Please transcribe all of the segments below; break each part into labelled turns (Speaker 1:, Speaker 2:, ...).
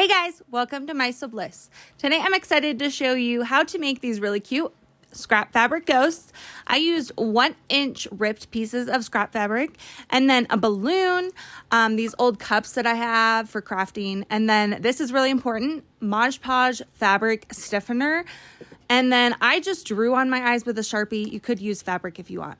Speaker 1: Hey guys, welcome to My Sew Bliss. Today I'm excited to show you how to make these really cute scrap fabric ghosts. I used 1-inch ripped pieces of scrap fabric and then a balloon, these old cups that I have for crafting, and then this is really important, Mod Podge fabric stiffener. And then I just drew on my eyes with a Sharpie. You could use fabric if you want.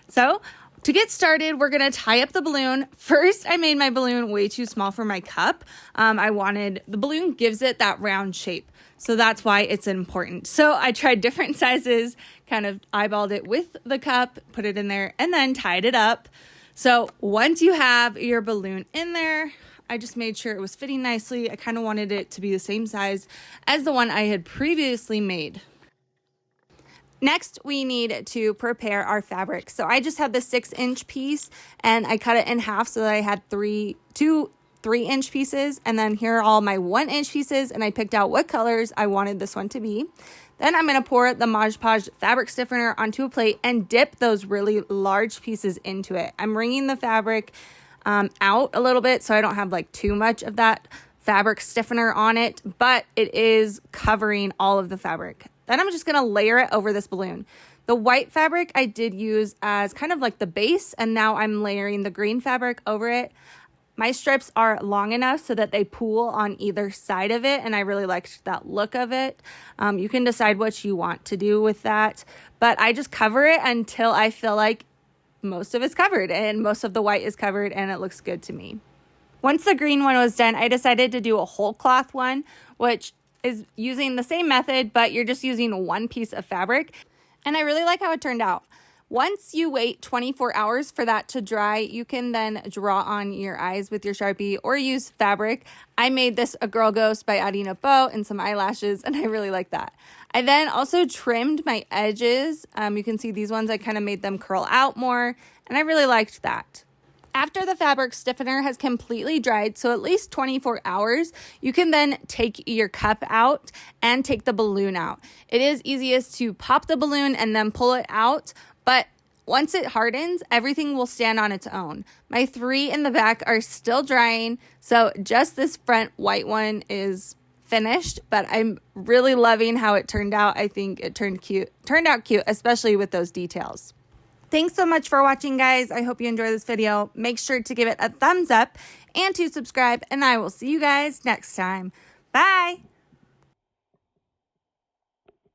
Speaker 1: So to get started, we're going to tie up the balloon. First, I made my balloon way too small for my cup. The balloon gives it that round shape. So that's why it's important. So I tried different sizes, kind of eyeballed it with the cup, put it in there, and then tied it up. So once you have your balloon in there, I just made sure it was fitting nicely. I kind of wanted it to be the same size as the one I had previously made. Next, we need to prepare our fabric. So I just had the 6-inch piece and I cut it in half so that I had two 3-inch pieces. And then here are all my 1-inch pieces, and I picked out what colors I wanted this one to be. Then I'm going to pour the Mod Podge fabric stiffener onto a plate and dip those really large pieces into it. I'm wringing the fabric out a little bit so I don't have like too much of that fabric stiffener on it, but it is covering all of the fabric. Then I'm just going to layer it over this balloon. The white fabric I did use as kind of like the base, and now I'm layering the green fabric over it. My strips are long enough so that they pool on either side of it, and I really liked that look of it. You can decide what you want to do with that, but I just cover it until I feel like most of it's covered and most of the white is covered and it looks good to me. Once the green one was done, I decided to do a whole cloth one, which is using the same method, but you're just using one piece of fabric. And I really like how it turned out. Once you wait 24 hours for that to dry, you can then draw on your eyes with your Sharpie or use fabric. I made this a girl ghost by adding a bow and some eyelashes, and I really like that. I then also trimmed my edges. You can see these ones, I kind of made them curl out more, and I really liked that. After the fabric stiffener has completely dried, so at least 24 hours, you can then take your cup out and take the balloon out. It is easiest to pop the balloon and then pull it out, but once it hardens, everything will stand on its own. My 3 in the back are still drying, so just this front white one is finished, but I'm really loving how it turned out. I think it turned out cute, especially with those details. Thanks so much for watching, guys. I hope you enjoyed this video. Make sure to give it a thumbs up and to subscribe, and I will see you guys next time. Bye!